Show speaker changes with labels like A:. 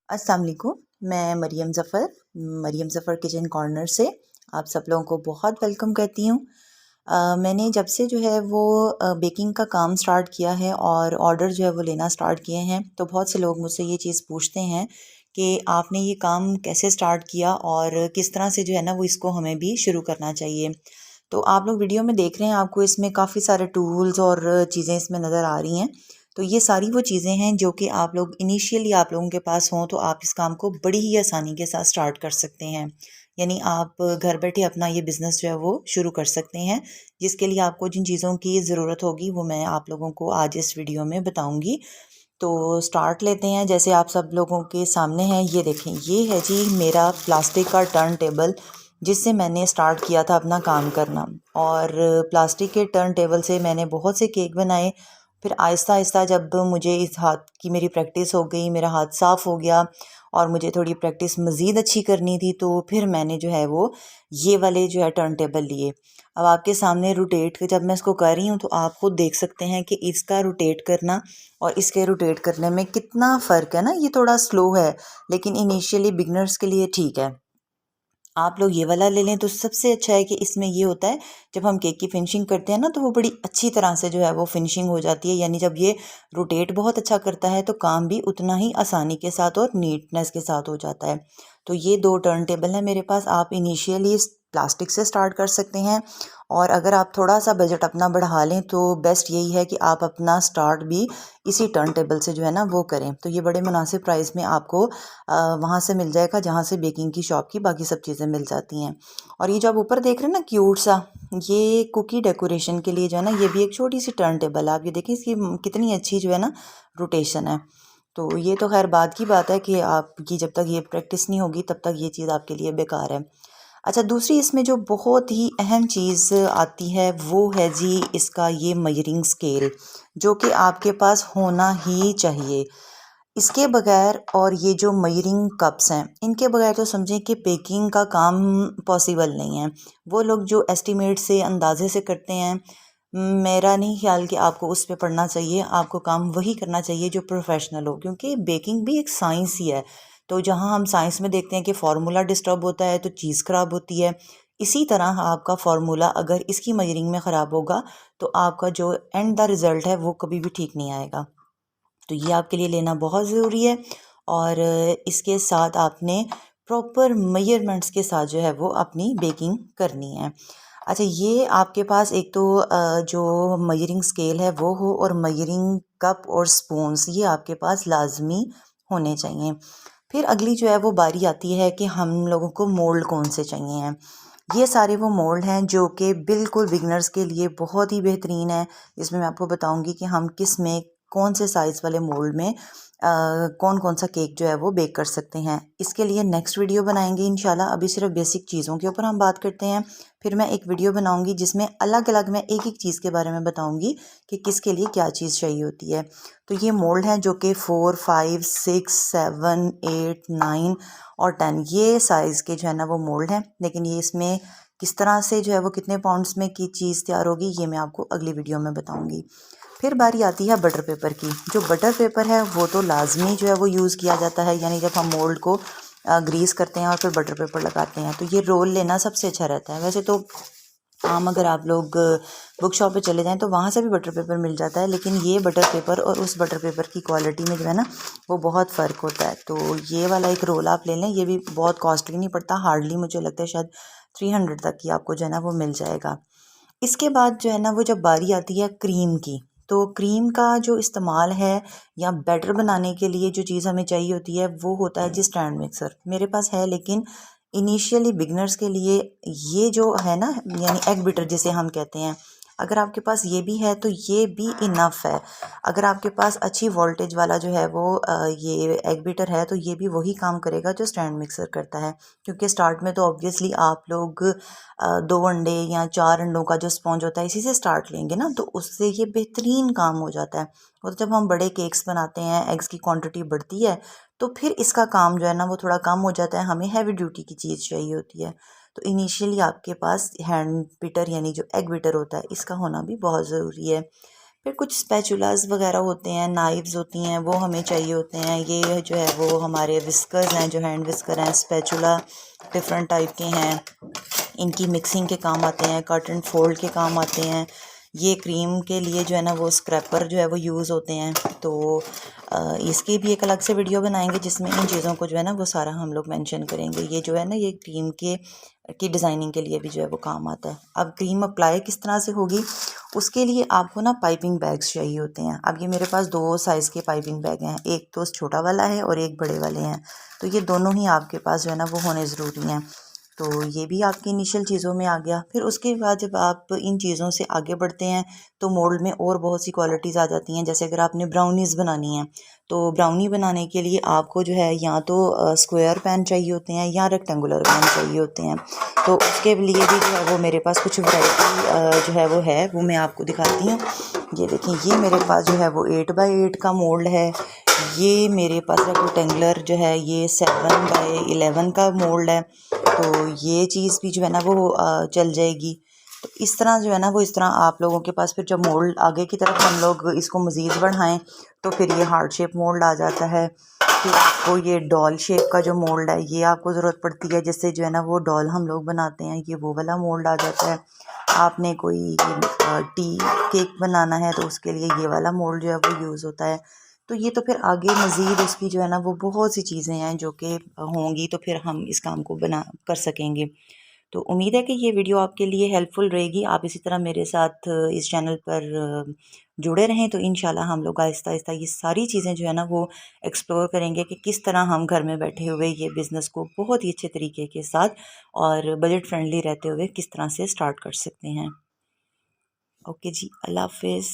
A: अस्सलाम वालेकुम। मैं मरियम ज़फ़र किचन कॉर्नर से आप सब लोगों को बहुत वेलकम कहती हूँ। मैंने जब से जो है वो बेकिंग का काम स्टार्ट किया है और ऑर्डर जो है वो लेना स्टार्ट किए हैं, तो बहुत से लोग मुझसे ये चीज़ पूछते हैं कि आपने ये काम कैसे स्टार्ट किया और किस तरह से जो है ना वो इसको हमें भी शुरू करना चाहिए। तो आप लोग वीडियो में देख रहे हैं, आपको इसमें काफ़ी सारे टूल्स और चीज़ें इसमें नज़र आ रही हैं। तो ये सारी वो चीज़ें हैं जो कि आप लोग इनिशियली आप लोगों के पास हों तो आप इस काम को बड़ी ही आसानी के साथ स्टार्ट कर सकते हैं। यानी आप घर बैठे अपना ये बिज़नेस जो है वो शुरू कर सकते हैं, जिसके लिए आपको जिन चीज़ों की ज़रूरत होगी वो मैं आप लोगों को आज इस वीडियो में बताऊँगी। तो स्टार्ट लेते हैं। जैसे आप सब लोगों के सामने है, ये देखें, ये है जी मेरा प्लास्टिक का टर्न टेबल, जिससे मैंने स्टार्ट किया था अपना काम करना। और प्लास्टिक के टर्न टेबल से मैंने बहुत से केक बनाए। फिर आहिस्ता आहिस्ता जब मुझे इस हाथ की मेरी प्रैक्टिस हो गई, मेरा हाथ साफ़ हो गया और मुझे थोड़ी प्रैक्टिस मज़ीद अच्छी करनी थी, तो फिर मैंने जो है वो ये वाले जो है टर्न टेबल लिए। अब आपके सामने रोटेट जब मैं इसको कर रही हूँ तो आप खुद देख सकते हैं कि इसका रोटेट करना और इसके रोटेट करने में कितना फ़र्क है ना। ये थोड़ा स्लो है, लेकिन इनिशियली बिगनर्स के लिए ठीक है। आप लोग ये वाला ले लें तो सबसे अच्छा है कि इसमें ये होता है, जब हम केक की फिनिशिंग करते हैं ना तो वो बड़ी अच्छी तरह से जो है वो फिनिशिंग हो जाती है। यानी जब ये रोटेट बहुत अच्छा करता है तो काम भी उतना ही आसानी के साथ और नीटनेस के साथ हो जाता है। तो ये 2 टर्न टेबल हैं मेरे पास। आप इनिशियली प्लास्टिक से स्टार्ट कर सकते हैं, और अगर आप थोड़ा सा बजट अपना बढ़ा लें तो बेस्ट यही है कि आप अपना स्टार्ट भी इसी टर्न टेबल से जो है ना वो करें। तो ये बड़े मुनासिब प्राइस में आपको वहाँ से मिल जाएगा जहाँ से बेकिंग की शॉप की बाकी सब चीज़ें मिल जाती हैं। और ये जो आप ऊपर देख रहे हैं ना क्यूट सा, ये कुकी डेकोरेशन के लिए जो है ना, ये भी एक छोटी सी टर्न टेबल है। आप ये देखें इसकी कितनी अच्छी जो है ना रोटेशन है। तो ये तो खैर बाद की बात है कि आपकी जब तक ये प्रैक्टिस नहीं होगी तब तक ये चीज़ आपके लिए बेकार है। अच्छा, दूसरी इसमें जो बहुत ही अहम चीज़ आती है वो है जी इसका ये मेजरिंग स्केल, जो कि आपके पास होना ही चाहिए। इसके बगैर, और ये जो मेजरिंग कप्स हैं, इनके बगैर तो समझें कि बेकिंग का काम पॉसिबल नहीं है। वो लोग जो एस्टिमेट से अंदाजे से करते हैं, मेरा नहीं ख्याल कि आपको उस पे पढ़ना चाहिए। आपको काम वही करना चाहिए जो प्रोफेशनल हो, क्योंकि बेकिंग भी एक साइंस ही है। तो जहाँ हम साइंस में देखते हैं कि फार्मूला डिस्टर्ब होता है तो चीज़ ख़राब होती है, इसी तरह आपका फार्मूला अगर इसकी मेजरिंग में ख़राब होगा तो आपका जो एंड द रिज़ल्ट है वो कभी भी ठीक नहीं आएगा। तो ये आपके लिए लेना बहुत ज़रूरी है। और इसके साथ आपने प्रॉपर मेजरमेंट्स के साथ जो है वो अपनी बेकिंग करनी है। अच्छा, ये आपके पास एक तो जो मेजरिंग स्केल है वो हो, और मेजरिंग कप और स्पून्स ये आपके पास लाजमी होने चाहिए। फिर अगली जो है वो बारी आती है कि हम लोगों को मोल्ड कौन से चाहिए हैं। ये सारे वो मोल्ड हैं जो कि बिल्कुल बिगनर्स के लिए बहुत ही बेहतरीन है। इसमें मैं आपको बताऊंगी कि हम किस में कौन से साइज़ वाले मोल्ड में कौन कौन सा केक जो है वो बेक कर सकते हैं। इसके लिए नेक्स्ट वीडियो बनाएंगे इंशाल्लाह। अभी सिर्फ बेसिक चीज़ों के ऊपर हम बात करते हैं। फिर मैं एक वीडियो बनाऊंगी जिसमें अलग अलग मैं एक एक चीज़ के बारे में बताऊंगी कि किसके लिए क्या चीज़ चाहिए होती है। तो ये मोल्ड हैं जो कि 4, 5, 6, 7, 8, 9 और 10 ये साइज़ के जो है ना वो मोल्ड हैं। लेकिन ये इसमें किस तरह से जो है वो कितने पाउंड्स में की चीज़ तैयार होगी ये मैं आपको अगली वीडियो में बताऊंगी। फिर बारी आती है बटर पेपर की। जो बटर पेपर है वो तो लाजमी जो है वो यूज़ किया जाता है, यानी जब हम मोल्ड को ग्रीस करते हैं और फिर बटर पेपर लगाते हैं तो ये रोल लेना सबसे अच्छा रहता है। वैसे तो आम अगर आप लोग बुक शॉप पे चले जाएं तो वहाँ से भी बटर पेपर मिल जाता है, लेकिन ये बटर पेपर और उस बटर पेपर की क्वालिटी में जो है ना वो बहुत फ़र्क होता है। तो ये वाला एक रोल आप ले लें, ये भी बहुत कॉस्टली नहीं पड़ता, हार्डली मुझे लगता है शायद 300 तक की आपको जो है ना वो मिल जाएगा। इसके बाद जो है ना वो जब बारी आती है क्रीम की, तो क्रीम का जो इस्तेमाल है या बैटर बनाने के लिए जो चीज़ हमें चाहिए होती है वो होता है जी स्टैंड मिक्सर। मेरे पास है, लेकिन इनिशियली बिगनर्स के लिए ये जो है ना, यानी एग बीटर जिसे हम कहते हैं, अगर आपके पास ये भी है तो ये भी इनफ है। अगर आपके पास अच्छी वोल्टेज वाला जो है वो ये एग बीटर है तो ये भी वही काम करेगा जो स्टैंड मिक्सर करता है। क्योंकि स्टार्ट में तो ऑब्वियसली आप लोग 2 अंडे या 4 अंडों का जो स्पॉन्ज होता है इसी से स्टार्ट लेंगे ना, तो उससे ये बेहतरीन काम हो जाता है। और जब हम बड़े केक्स बनाते हैं, एग्स की क्वांटिटी बढ़ती है, तो फिर इसका काम जो है ना वो थोड़ा कम हो जाता है, हमें हैवी ड्यूटी की चीज़ चाहिए होती है। तो इनिशियली आपके पास हैंड बीटर यानी जो एग बीटर होता है इसका होना भी बहुत ज़रूरी है। फिर कुछ स्पैचुलास वगैरह होते हैं, नाइफ्स होती हैं, वो हमें चाहिए होते हैं। ये जो है वो हमारे विस्कर्स हैं, जो हैंड विस्कर हैं। स्पैचुला डिफरेंट टाइप के हैं, इनकी मिक्सिंग के काम आते हैं, कट एंड फोल्ड के काम आते हैं। ये क्रीम के लिए जो है ना वो स्क्रैपर जो है वो यूज़ होते हैं। तो इसकी भी एक अलग से वीडियो बनाएंगे जिसमें इन चीज़ों को जो है ना वो सारा हम लोग मेंशन करेंगे। ये जो है ना ये क्रीम के की डिज़ाइनिंग के लिए भी जो है वो काम आता है। अब क्रीम अप्लाई किस तरह से होगी, उसके लिए आपको ना पाइपिंग बैग्स चाहिए होते हैं। अब ये मेरे पास 2 साइज़ के पाइपिंग बैग हैं, एक तो छोटा वाला है और एक बड़े वाले हैं। तो ये दोनों ही आपके पास जो है ना वो होने ज़रूरी हैं। तो ये भी आपकी इनिशियल चीज़ों में आ गया। फिर उसके बाद जब आप इन चीज़ों से आगे बढ़ते हैं तो मोल्ड में और बहुत सी क्वालिटीज़ आ जाती हैं। जैसे अगर आपने ब्राउनीज़ बनानी है तो ब्राउनी बनाने के लिए आपको जो है या तो स्क्वायर पैन चाहिए होते हैं या रेक्टेंगुलर पैन चाहिए होते हैं। तो उसके लिए भी जो है वो मेरे पास कुछ वैरायटी जो है वो मैं आपको दिखाती हूँ। ये देखें, ये मेरे पास जो है वो 8x8 का मोल्ड है। ये मेरे पास रेक्टेंगुलर जो है ये 7x11 का मोल्ड है। तो ये चीज़ भी जो है ना वो चल जाएगी। तो इस तरह जो है ना वो इस तरह आप लोगों के पास फिर जब मोल्ड आगे की तरफ हम लोग इसको मज़ीद बढ़ाएं तो फिर ये हार्ट शेप मोल्ड आ जाता है। फिर आपको ये डॉल शेप का जो मोल्ड है ये आपको ज़रूरत पड़ती है, जिससे जो है ना वो डॉल हम लोग बनाते हैं, ये वो वाला मोल्ड आ जाता है। आपने कोई टी केक बनाना है तो उसके लिए ये वाला मोल्ड जो है वो यूज़ होता है। तो ये तो फिर आगे मज़ीद उसकी जो है ना वो बहुत सी चीज़ें हैं जो कि होंगी, तो फिर हम इस काम को बना कर सकेंगे। तो उम्मीद है कि ये वीडियो आपके लिए हेल्पफुल रहेगी। आप इसी तरह मेरे साथ इस चैनल पर जुड़े रहें, तो इंशाल्लाह हम लोग आहिस्ता आहिस्ता ये सारी चीज़ें जो है ना वो एक्सप्लोर करेंगे कि किस तरह हम घर में बैठे हुए ये बिज़नेस को बहुत ही अच्छे तरीके के साथ और बजट फ्रेंडली रहते हुए किस तरह से स्टार्ट कर सकते हैं। ओके जी, अल्लाह हाफिज़।